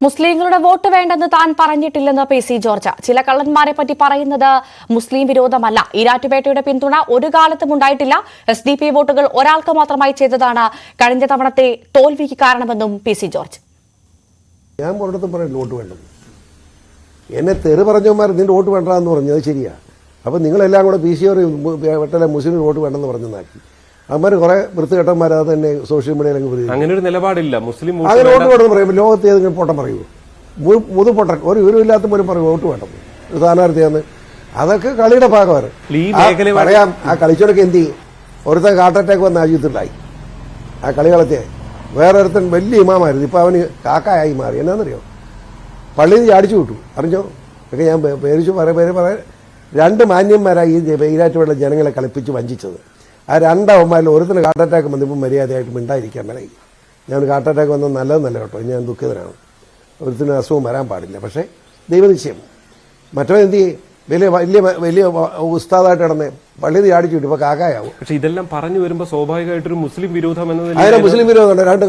മുസ്ലിങ്ങളുടെ വോട്ട് വേണ്ടെന്ന് താൻ പറഞ്ഞിട്ടില്ലെന്ന് പി.സി. ജോർജ്. ചില കള്ളന്മാരെ പറ്റി പറയുന്നത് മുസ്ലിം വിരോധമല്ല. ഈരാറ്റുപേട്ടയുടെ പിന്തുണ ഒരു കാലത്തും ഉണ്ടായിട്ടില്ല. SDP വോട്ടുകൾ ഒരാൾക്ക് മാത്രമായി ചെയ്തതാണ് കഴിഞ്ഞ തവണത്തെ തോൽവിക്ക് കാരണമെന്നും പി.സി. ജോർജ്. ഞാൻ ഒരിടത്തും പറയുന്നു വോട്ട് വേണ്ടെന്ന്. എന്നെ തെറി പറഞ്ഞവന്മാർ നിന്റെ വോട്ട് വേണ്ടെന്ന് പറഞ്ഞത് ശരിയാ. അപ്പം നിങ്ങളെല്ലാം കൂടെ പി.സി. വെട്ടലെ മുസ്ലിം വോട്ട് വേണ്ടെന്ന് പറഞ്ഞാക്കി അവന്മാർ കുറെ വൃത്തികെട്ടന്മാർ അത് തന്നെ സോഷ്യൽ മീഡിയയിലൊക്കെ പറയും. അങ്ങനെ ഒരു നിലപാടില്ല. മുസ്ലിം അങ്ങനെ വോട്ട് വേണമെന്ന് പറയുമ്പോൾ ലോകത്ത് ഏതെങ്കിലും പൊട്ടം പറയുമോ? മുതുപൊട്ടൻ ഒരു വിവരമില്ലാത്ത പോലും പറയും വോട്ട് വേണ്ടെന്ന്. ഒരു സ്ഥാനാർത്ഥിയാന്ന് അതൊക്കെ കളിയുടെ ഭാഗമാണ്. പറയാം. ആ കളിച്ചോടൊക്കെ എന്ത് ചെയ്യും? ഒരുത്തൻ ഹാർട്ട് അറ്റാക്ക് വന്ന് ആശുപത്രിയിലായി. ആ കളി കളത്തിയ വേറൊരുത്തൻ വലിയ ഇമാമായിരുന്നു. ഇപ്പം അവന് കാക്കായി മാറി. എന്നാന്നറിയോ? പള്ളിയിൽ നിന്ന് ചാടിച്ചു വിട്ടു. അറിഞ്ഞോ? ഒക്കെ ഞാൻ പേരിച്ചു പറയാൻ രണ്ട് മാന്യന്മാരായി ഈരാറ്റുപേട്ട ജനങ്ങളെ കളിപ്പിച്ച് വഞ്ചിച്ചത്. ആ രണ്ടവന്മാരിൽ ഒരുത്തിന് ഹാർട്ട് അറ്റാക്ക് വന്നപ്പോൾ മര്യാദയായിട്ട് മിണ്ടായിരിക്കാൻ മേലെ. ഞാൻ ഹാർട്ട് അറ്റാക്ക് വന്നത് നല്ലതെന്നല്ല കേട്ടോ, ഞാൻ ദുഃഖിതനാണ്. ഒരുത്തിന് അസുഖം വരാൻ പാടില്ല. പക്ഷേ ദൈവനിശ്ചയം. മറ്റോ എന്ത് ചെയ്യും? വലിയ വലിയ വലിയ ഉസ്താദായിട്ട് കിടന്ന് പള്ളിയിൽ ചാടിച്ചു വിട്ടു. ഇപ്പോൾ കാക്കായാവും. പക്ഷേ ഇതെല്ലാം പറഞ്ഞു വരുമ്പോൾ സ്വാഭാവികമായിട്ടൊരു മുസ്ലിം വിരോധം അതിനെ മുസ്ലിം വിരോധമുണ്ട്. രണ്ട്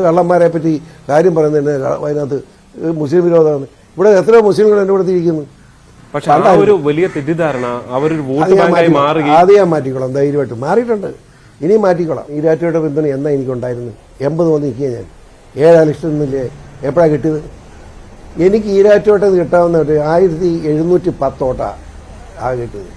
കള്ളന്മാരെ പറ്റി കാര്യം പറയുന്നതിന് അതിനകത്ത് മുസ്ലിം വിരോധമാണ്. ഇവിടെ എത്രയോ മുസ്ലിങ്ങൾ എൻ്റെ കൂടെ ഇരിക്കുന്നു. പക്ഷെ ആ ഒരു വലിയ തെറ്റിദ്ധാരണ അവരൊരു വോട്ട് ബാങ്കായി മാറി. ആദ്യം ഞാൻ മാറ്റിക്കോളാം, ധൈര്യമായിട്ട് മാറിയിട്ടുണ്ട്. ഇനിയും മാറ്റിക്കോളാം. ഈരാറ്റുപേട്ട പിന്തുണ എന്നാ എനിക്കുണ്ടായിരുന്നു? 80 വന്ന് നിൽക്കുക ഞാൻ. 7 ലക്ഷത്തിനില്ലേ എപ്പോഴാണ് കിട്ടിയത്? എനിക്ക് ഈരാറ്റുപേട്ടത് കിട്ടാവുന്ന 1710 വോട്ടാണ് ആ കിട്ടിയത്.